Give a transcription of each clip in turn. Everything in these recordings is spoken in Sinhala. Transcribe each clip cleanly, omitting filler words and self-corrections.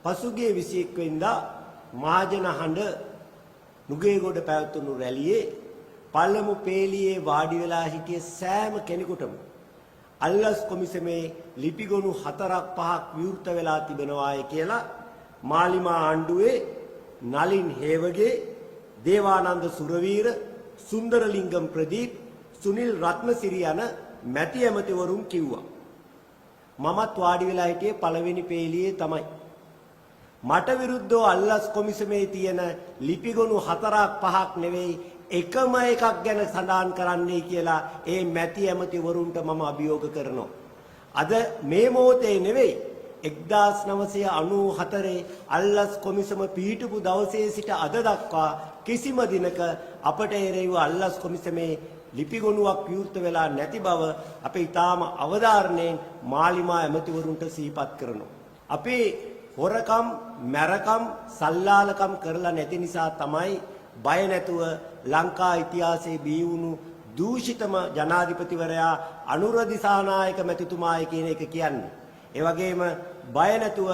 පසුගිය 21 වෙනිදා මහජන හඬ නුගේගොඩ පැවතුණු රැළියේ පළමු පේලියේ වාඩි වෙලා හිටිය සෑම කෙනෙකුටම අල්ලස් කොමිසමේ ලිපිගොනු 4ක් 5ක් විවෘත වෙලා තිබෙනවායි කියලා මාලිමා ආණ්ඩුවේ නලින් හේවගේ, දේවානන්ද සුරවීර, සුන්දරලිංගම් ප්‍රදීප්, සුනිල් රත්නසිරි යන මැති ඇමතිවරුන් කිව්වා. මමත් වාඩි වෙලා හිටියේ පළවෙනි පේලියේ තමයි. මට විරුද්ධව අල්ලස් කොමිසමේ තියෙන ලිපිගොනු 4ක් 5ක් නෙවෙයි එකම එකක් ගැන සඳහන් කරන්නයි කියලා ඒ මැති ඇමතිවරුන්ට මම අභියෝග කරනවා. අද මේ මොහොතේ නෙවෙයි 1994 අල්ලස් කොමිසම පිහිටපු දවසේ සිට අද දක්වා කිසිම දිනක අපට එරෙහිව අල්ලස් කොමිසමේ ලිපිගොනුවක් විවෘත වෙලා නැති බව අපි ඊටාම අවධාරණයෙන් මාලිමා ඇමතිවරුන්ට සිහිපත් කරනවා. අපි හොරකම්, මැරකම්, සල්ලාලකම් කරලා නැති නිසා තමයි බය නැතුව ලංකා ඉතිහාසයේ බිහි වුණු දූෂිතම ජනාධිපතිවරයා අනුර දිසානායක මැතිතුමායි කියන එක කියන්නේ. ඒ වගේම බය නැතුව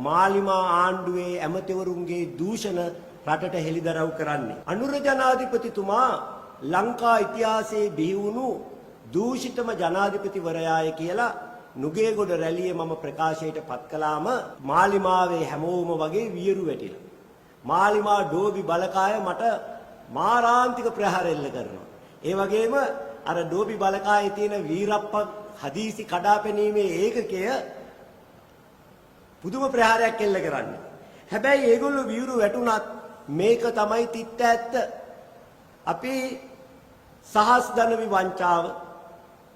මාලිමා ආණ්ඩුවේ ඇමතිවරුන්ගේ දූෂණ රටට හෙළිදරව් කරන්නේ. අනුර ජනාධිපතිතුමා ලංකා ඉතිහාසයේ බිහි වුණු දූෂිතම ජනාධිපතිවරයාය කියලා නුගේගොඩ රැළියේ මම ප්‍රකාශයට පත් කළාම මාලිමාවේ හැමෝම වගේ වියරු වැටිලා. මාලිමා ඩෝබි බලකාය මට මාරාන්තික ප්‍රහාර එල්ල කරනවා. ඒ වගේම අර ඩෝබි බලකායේ තියෙන වීරප්ප හදීසි කඩාපැනීමේ ඒකකය පුදුම ප්‍රහාරයක් එල්ල කරන්නේ. හැබැයි ඒගොල්ලෝ වියරු වැටුණත් මේක තමයි තිත්ත ඇත්ත. අපි සහස් ධනවි වංචාව,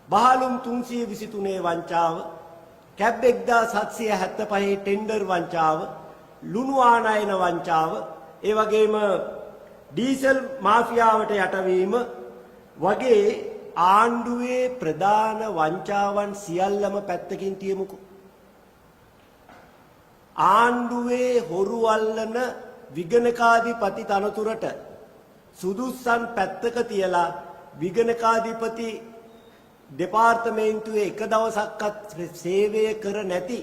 බහලුම් 323 වංචාව, කැබ් 1775 ටෙන්ඩර් වංචාව, ලුණු ආනයන වංචාව, ඒ වගේම ඩීසල් මාෆියාවට යටවීම වගේ ආණ්ඩුවේ ප්‍රධාන වංචාවන් සියල්ලම පැත්තකින් තියමුකෝ. ආණ්ඩුවේ හොරු අල්ලන විගණකාධිපති තනතුරට සුදුස්සන් පැත්තක තියලා විගණකාධිපති දෙපාර්තමේන්තුවේ එක දවසක්වත් සේවය කර නැති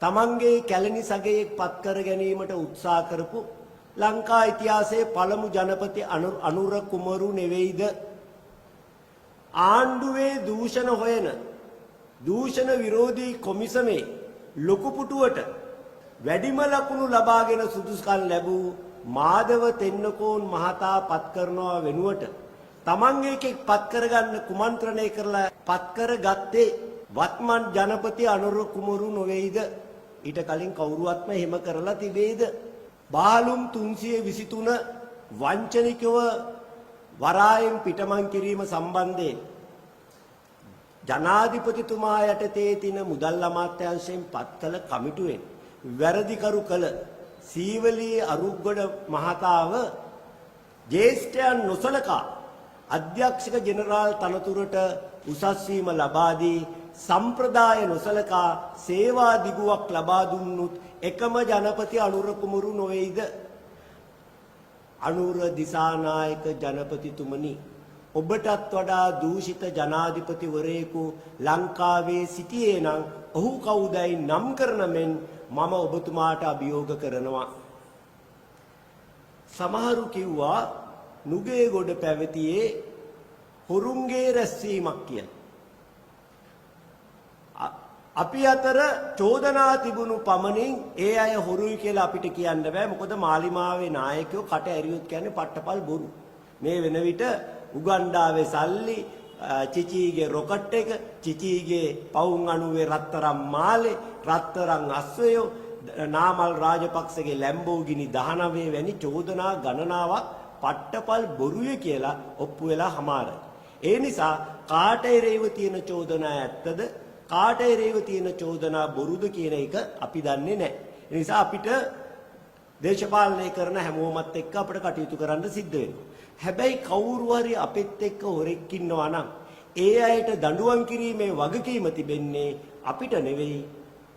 තමන්ගේ කැලණි සගයෙක් පත් කර ගැනීමට උත්සාහ කරපු ලංකා ඉතිහාසයේ පළමු ජනපති අනුර කුමරු නෙවෙයිද? ආණ්ඩුවේ දූෂණ හොයන දූෂණ විරෝධී කොමිසමේ ලොකු පුටුවට වැඩිම ලකුණු ලබාගෙන සුදුසුකම් ලැබූ මාධව තෙන්නකෝන් මහතා පත් කරනවා වෙනුවට තමන්ගේ එකෙක් පත් කරගන්න කුමන්ත්‍රණය කරලා පත් කරගත්තේ වත්මන් ජනපති අනුර කුමරු නොවේද? ඊට කලින් කවුරුවත්ම එහෙම කරලා තිබේද? බාලුම් 323 වංචනිකව වරායෙන් පිටමන් කිරීම සම්බන්ධයෙන් ජනාධිපතිතුමා යටතේ තියෙන මුදල් අමාත්‍යාංශයෙන් පත් කළ කමිටුවෙන් වැරදිකරු කළ සීවලී අරුග්ගොඩ මහතාව ජ්‍යෙෂ්ඨයන් නොසලකා අධ්‍යක්ෂක ජෙනරාල් තනතුරට උසස් වීම ලබා දී සම්ප්‍රදාය නොසලකා සේවා දිගුවක් ලබා දුන්නොත් එකම ජනපති අනුර කුමරු නොවේද? අනුර දිසානායක ජනපතිතුමනි, ඔබටත් වඩා දූෂිත ජනාධිපතිවරයෙකු ලංකාවේ සිටියේ නම් ඔහු කවුදයි නම් කරන මෙන් මම ඔබතුමාට අභියෝග කරනවා. සමහරු කිව්වා නුගේගොඩ පැවතියේ හොරුන්ගේ රැස්වීමක් කියලා. අපි අතර චෝදනා තිබුණු පමණින් ඒ අය හොරුයි කියලා අපිට කියන්න බෑ. මොකද මාලිමාවේ නායකයෝ කට ඇරියොත් කියන්නේ පට්ටපල් බොරු. මේ වෙන විට උගන්ඩාවේ සල්ලි, චිචීගේ රොකට් එක, චිචීගේ පවුම් 90 රත්තරන් මාලේ, රත්තරන් අස්වැයෝ, නාමල් රාජපක්ෂගේ ලැම්බෝගිනි 19 වැනි චෝදනා ගණනාවක් පට්ටපල් බොරුවේ කියලා ඔප්පු වෙලා හමාරයි. ඒ නිසා කාට එරෙහිව තියෙන චෝදනා ඇත්තද, කාට එරෙහිව තියෙන චෝදනා බොරුද කියන එක අපි දන්නේ නැහැ. ඒ නිසා අපිට දේශපාලනය කරන හැමෝමත් එක්ක අපිට කටයුතු කරන්න සිද්ධ වෙනවා. හැබැයි කවුරු හරි අපෙත් එක්ක හොරෙක් ඉන්නවා නම් ඒ අයට දඬුවම් කිරීමේ වගකීම තිබෙන්නේ අපිට නෙවෙයි,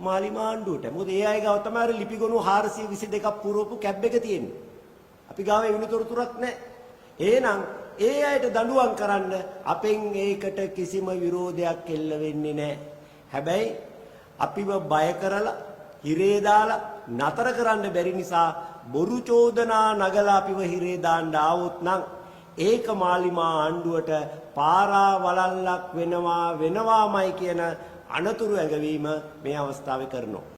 මාලිමා ආණ්ඩුවට. මොකද ඒ අය ගාව තමයි ලිපිගොනු 422ක් පුරවපු කැබ් එක තියෙන්නේ. අපි ගාව ඒ විනුතරතුරක් නැහැ. එහෙනම් ඒ අයට දඬුවම් කරන්න අපෙන් ඒකට කිසිම විරෝධයක් එල්ල වෙන්නේ නැහැ. හැබැයි අපිව බය කරලා, හිරේ දාලා, නතර කරන්න බැරි නිසා බොරු චෝදනා නගලා අපිව හිරේ දාන්න ආවොත් නම් ඒක මාලිමා ආණ්ඩුවට පාරා වලල්ලක් වෙනවාමයි කියන අනතුරු ඇඟවීම මේ අවස්ථාවේ කරනවා.